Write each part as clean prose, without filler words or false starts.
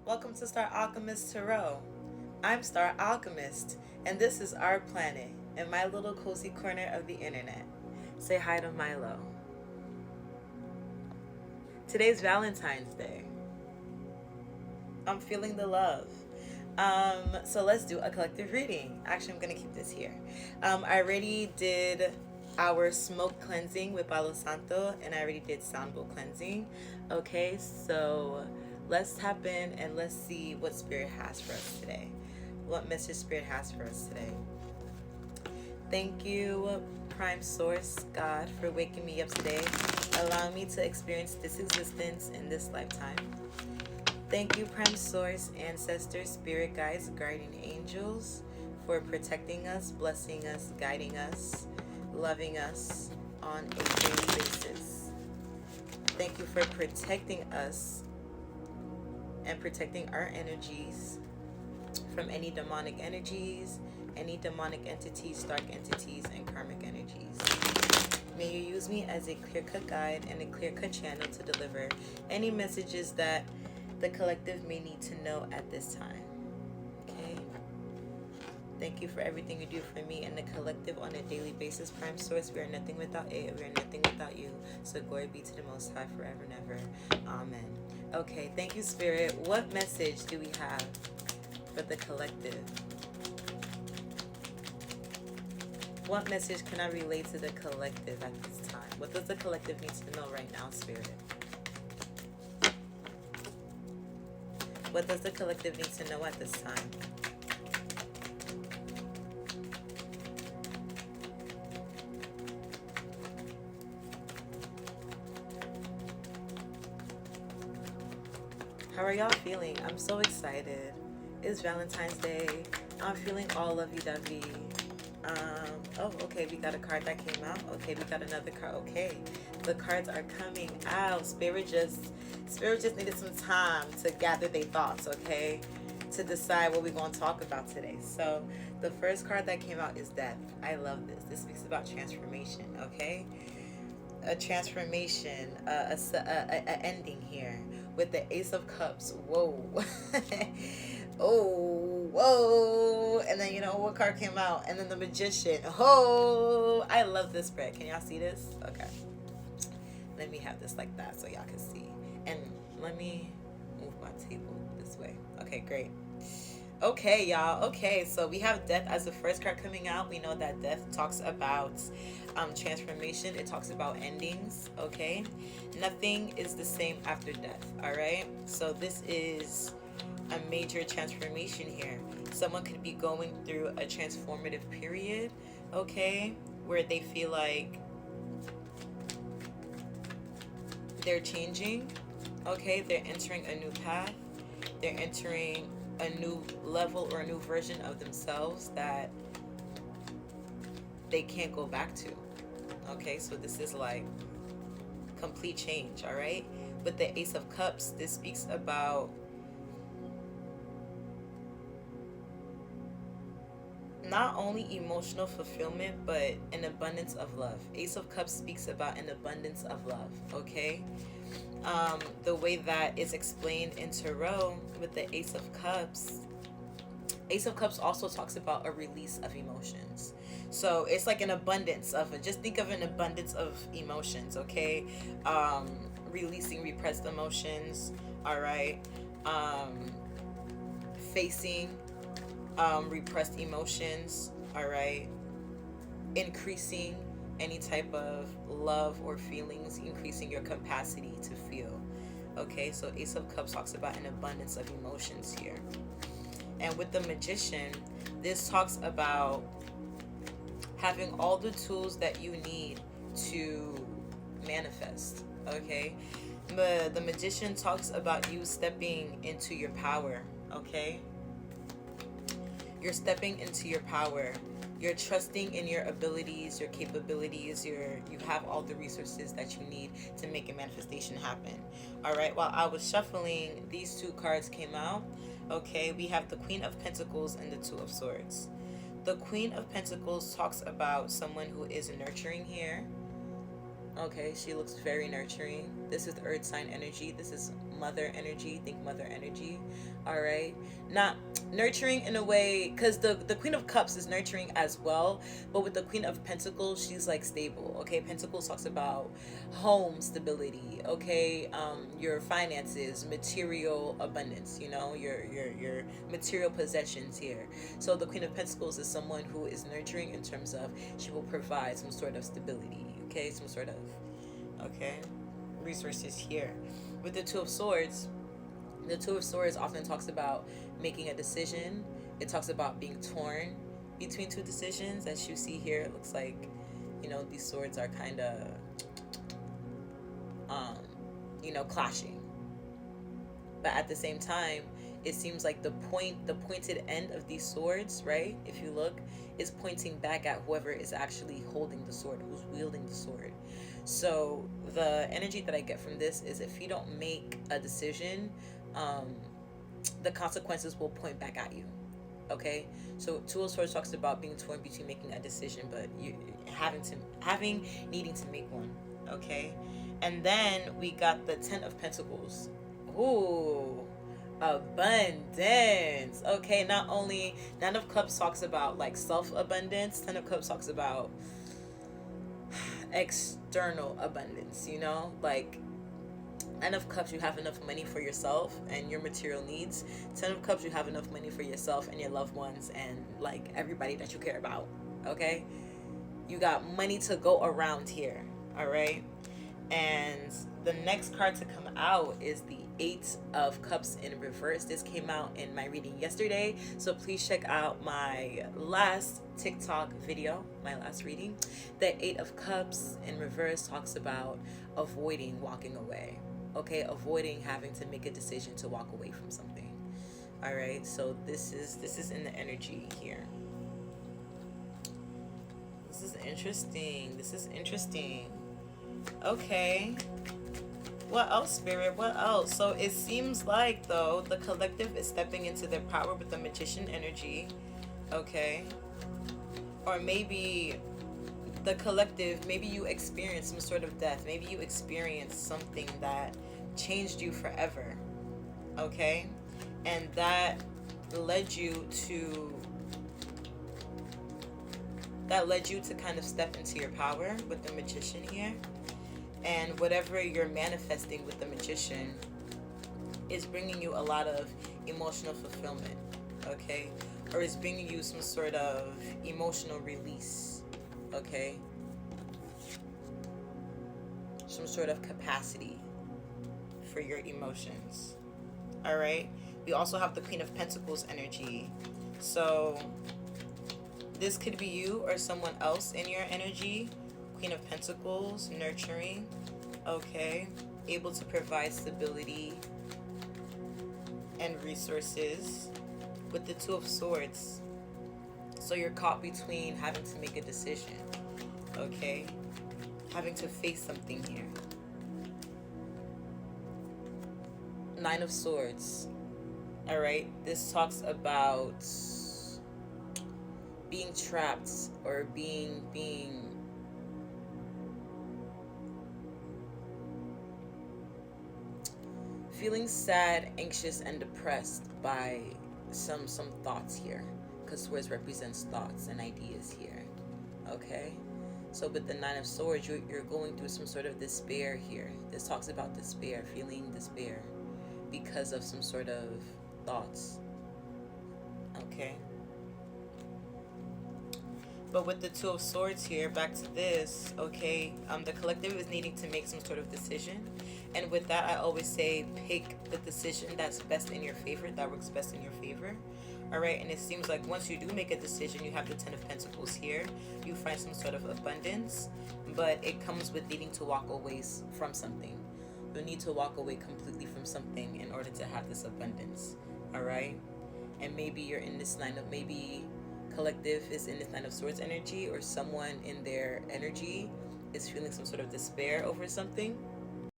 Welcome to Star Alchemist Tarot. I'm Star Alchemist, and this is our planet in my little cozy corner of the internet. Say hi to Milo. Today's Valentine's Day. I'm feeling the love. So let's do a collective reading. Actually, I'm gonna keep this here. I already did our smoke cleansing with Palo Santo, and I already did sound bowl cleansing. Okay, so let's tap in and let's see what Spirit has for us today. What message Spirit has for us today. Thank you, Prime Source, God, for waking me up today, allowing me to experience this existence in this lifetime. Thank you, Prime Source, Ancestors, Spirit Guides, Guardian Angels, for protecting us, blessing us, guiding us, loving us on a daily basis. Thank you for protecting us and protecting our energies from any demonic energies, any demonic entities, dark entities, and karmic energies. May you use me as a clear-cut guide and a clear-cut channel to deliver any messages that the collective may need to know at this time. Okay? Thank you for everything you do for me and the collective on a daily basis, Prime Source. We are nothing without it. We are nothing without you. So glory be to the Most High forever and ever. Amen. Okay, thank you, Spirit. What message do we have for the collective? What message can I relate to the collective at this time? What does the collective need to know right now, Spirit? What does the collective need to know at this time? How are y'all feeling? I'm so excited. It's Valentine's Day. I'm feeling all lovey-dovey. Oh, okay, we got a card that came out. Okay, we got another card. Okay, the cards are coming out. Spirit just needed some time to gather their thoughts, okay, to decide what we're going to talk about today. So the first card that came out is Death. I love this. This speaks about transformation, okay? A transformation, a ending here with the Ace of Cups. Whoa. Oh, whoa. And then you know what card came out? And then the Magician. Oh, I love this spread. Can y'all see this? Okay. Let me have this like that so y'all can see. And let me move my table this way. Okay, great. Okay, y'all. Okay, so we have Death as the first card coming out. We know that Death talks about transformation. It talks about endings, okay? Nothing is the same after death, all right? So this is a major transformation here. Someone could be going through a transformative period, okay, where they feel like they're changing, okay? They're entering a new path. They're entering a new level or a new version of themselves that they can't go back to. Okay, so this is like complete change, all right? With the Ace of Cups, this speaks about not only emotional fulfillment, but an abundance of love. Ace of Cups speaks about an abundance of love, okay? The way that is explained in Tarot with the Ace of Cups also talks about a release of emotions. So it's like an abundance of it. Just think of an abundance of emotions, okay? Releasing repressed emotions, all right? Facing repressed emotions, all right? Increasing any type of love or feelings, increasing your capacity to feel, okay? So Ace of Cups talks about an abundance of emotions here. And with the Magician, this talks about having all the tools that you need to manifest, okay? The Magician talks about you stepping into your power, okay? You're stepping into your power. You're trusting in your abilities, your capabilities, you have all the resources that you need to make a manifestation happen. All right, while I was shuffling, these two cards came out. Okay, we have the Queen of Pentacles and the Two of Swords. The Queen of Pentacles talks about someone who is nurturing here. Okay, she looks very nurturing. This is earth sign energy. This is mother energy. Think mother energy. All right. Not nurturing in a way, because the Queen of Cups is nurturing as well. But with the Queen of Pentacles, she's like stable. Okay. Pentacles talks about home stability. Okay. Your finances, material abundance, you know, your material possessions here. So the Queen of Pentacles is someone who is nurturing in terms of she will provide some sort of stability. Okay, some sort of resources here. With the Two of Swords, the Two of Swords often talks about making a decision. It talks about being torn between two decisions. As you see here, it looks like, you know, these swords are kind of clashing, but at the same time it seems like the pointed end of these swords, right, if you look, is pointing back at whoever is actually holding the sword, who's wielding the sword. So the energy that I get from this is, if you don't make a decision, the consequences will point back at you. Okay, so Two of Swords talks about being torn between making a decision, but you needing to make one. Okay, and then we got the Ten of Pentacles. Ooh, abundance. Okay, not only Nine of Cups talks about like self-abundance, Ten of Cups talks about external abundance, you know, like Nine of Cups, you have enough money for yourself and your material needs. Ten of Cups, you have enough money for yourself and your loved ones and like everybody that you care about. Okay, you got money to go around here. All right, and the next card to come out is the Eight of Cups in reverse. This came out in my reading yesterday, so please check out my last TikTok video, my last reading. The Eight of Cups in reverse talks about avoiding walking away. Okay, avoiding having to make a decision to walk away from something. All right, so this is in the energy here. This is interesting. This is interesting. Okay, what else, Spirit? What else? So it seems like, though, the collective is stepping into their power with the Magician energy. Okay, or maybe the collective, maybe you experienced some sort of death, maybe you experienced something that changed you forever. Okay, and that led you to kind of step into your power with the Magician here. And whatever you're manifesting with the Magician is bringing you a lot of emotional fulfillment, okay? Or is bringing you some sort of emotional release, okay? Some sort of capacity for your emotions, all right? We also have the Queen of Pentacles energy. So this could be you or someone else in your energy. Queen of Pentacles, nurturing, okay, able to provide stability and resources. With the Two of Swords, so you're caught between having to make a decision, okay, having to face something here. Nine of Swords, all right, this talks about being trapped or being feeling sad, anxious, and depressed by some thoughts here, because swords represents thoughts and ideas here. Okay, so with the Nine of Swords, you're going through some sort of despair here. This talks about despair, feeling despair because of some sort of thoughts. Okay, but with the Two of Swords here, back to this, okay, the collective is needing to make some sort of decision. And with that, I always say pick the decision that's best in your favor, that works best in your favor. All right, and it seems like once you do make a decision, you have the Ten of Pentacles here. You find some sort of abundance, but it comes with needing to walk away from something. You need to walk away completely from something in order to have this abundance. All right, and maybe you're in this line of, maybe collective is in this Nine of Swords energy, or someone in their energy is feeling some sort of despair over something.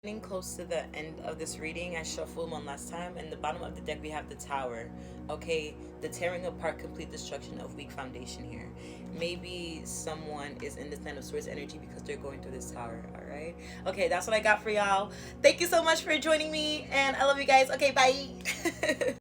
Getting close to the end of this reading. I shuffled one last time, and the bottom of the deck we have the Tower. Okay, the tearing apart, complete destruction of weak foundation here. Maybe someone is in this Nine of Swords energy because they're going through this Tower. All right. Okay, that's what I got for y'all. Thank you so much for joining me, and I love you guys. Okay, bye.